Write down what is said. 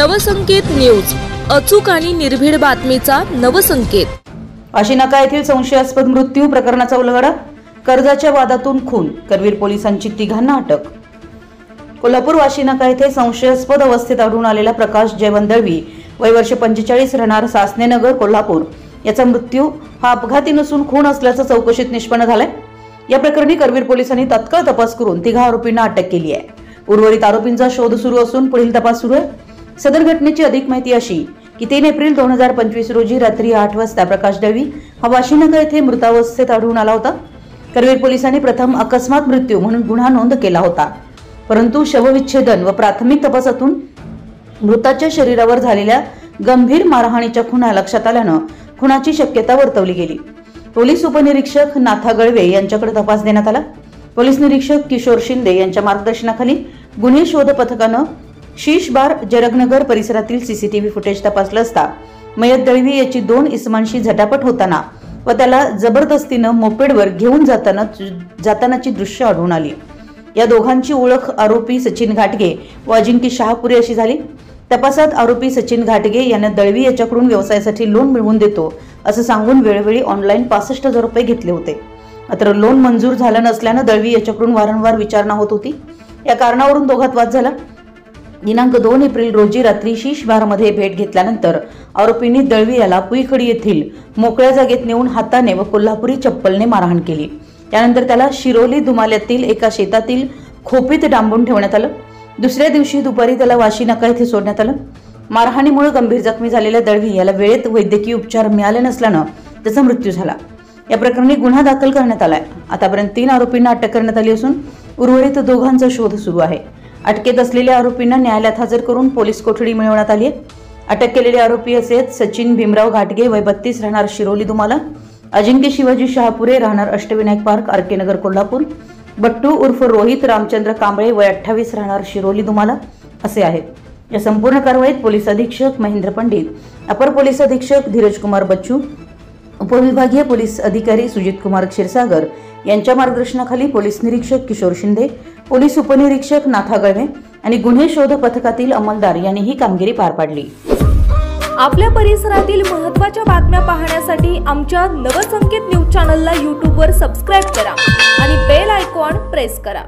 Navsanket news, अचूक आणि निर्भीड बातमीचा नवसंकेत। वाशीनाका येथील संशयास्पद मृत्यू प्रकरणाचा उलगडा, कर्जाच्या वादातून खून, करवीर पोलिसांची तिघांना अटक। कोल्हापूर वाशीनाका येथे संशयास्पद अवस्थेत आढळून आलेला प्रकाश जयवंत दळवी वय वर्ष 45 राहणार सासनेनगर कोल्हापूर याचा मृत्यू हा अपघाती नसून खून असल्याचं चौकशीत निष्पन्न झालंय। या प्रकरणी करवीर पोलिसांनी तत्काळ तपास करून तिघा आरोपींना अटक केली आहे। उर्वरित आरोपींचा शोध सुरू असून पुढील तपास सुरू आहे। सदर घटनेची अधिक माहिती अशी की 3 एप्रिल 2025 रोजी रात्री 8 वाजता प्रकाश दळवी हा वाशीनाका येथे मृतावस्थेत आढळून आला होता। करवीर पोलिसांनी प्रथम अकस्मात मृत्यू म्हणून गुन्हा नोंद केला होता, परंतु शवविच्छेदन व प्राथमिक तपासातून मृताच्या शरीरावर झालेल्या गंभीर मारहाणीच्या खुणा लक्षात आल्यानं खुनाची शक्यता वर्तवली गेली। पोलीस उपनिरीक्षक नाथा गळवे यांच्याकडे तपास देण्यात आला। पोलीस निरीक्षक किशोर शिंदे यांच्या मार्गदर्शनाखाली गुन्हे शोध पथकानं शीशबार जरगनगर परिसरातील सीसीटीव्ही फुटेज तपासलं असता मयत दळवी याची 2 इसमांशी झटापट होताना व त्याला जबरदस्तीनं मोपेडवर घेऊन जातानाची दृश्य आढळून आली। या दोघांची ओळख आरोपी सचिन घाटगे व अजिंक्य शहापुरे अशी झाली। तपासात आरोपी सचिन घाटगे याने दळवी याच्याकडून व्यवसायासाठी लोन मिळवून देतो असं सांगून वेळोवेळी ऑनलाईन 65,000 रुपये घेतले होते, मात्र लोन मंजूर झालं नसल्यानं दळवी याच्याकडून वारंवार विचारणा होत होती। या कारणावरून दोघात वाद झाला। दिनांक 2 एप्रिल रोजी रात्री शीशबारमध्ये भेट घेतल्यानंतर आरोपींनी दळवी याला पुईखडी येथील मोकळ्या जागेत नेऊन हाताने व कोल्हापुरी चप्पलने मारहाण केली। त्यानंतर त्याला शिरोली दुमाल्यातील एका शेतातील खोपीत डांबून ठेवण्यात आलं। दुसऱ्या दिवशी दुपारी त्याला वाशीनाका येथे सोडण्यात आलं। मारहाणीमुळे गंभीर जखमी झालेल्या दळवी याला वेळेत वैद्यकीय उपचार मिळाले नसल्यानं त्याचा मृत्यू झाला। या प्रकरणी गुन्हा दाखल करण्यात आलाय। आतापर्यंत 3 आरोपींना अटक करण्यात आली असून उर्वरित दोघांचा शोध सुरू आहे। अटकेत असलेल्या आरोपींना न्यायालयात हजर करून पोलीस कोठडी मिळवण्यात आली आहे। अटक केलेले आरोपी असे सचिन भीमराव घाटगे वय 32 राहणार शिरोली दुमाला, अजिंक्य शिवाजी शहापुरे राहणार अष्टविनायक पार्क आरके नगर कोल्हापूर, बट्टू उर्फ रोहित रामचंद्र कांबळे वय 28 राहणार शिरोली दुमाला असे आहेत। या संपूर्ण कारवाईत पोलीस अधीक्षक महेंद्र पंडित, अपर पोलीस अधीक्षक धीरज कुमार बच्चू, उपविभागीय पोलीस अधिकारी सुजित कुमार क्षीरसागर यांच्या मार्गदर्शनाखाली पोलीस निरीक्षक किशोर शिंदे, पोलीस उपनिरीक्षक नाथा गळवे आणि गुन्हे शोध पथकातील अंमलदार यांनी ही कामगिरी पार पाडली। आपल्या परिसरातील महत्त्वाच्या बातम्या पाहण्यासाठी आमच्या नवसंकेत न्यूज चॅनलला YouTube वर सबस्क्राइब करा आणि बेल आयकॉन प्रेस करा।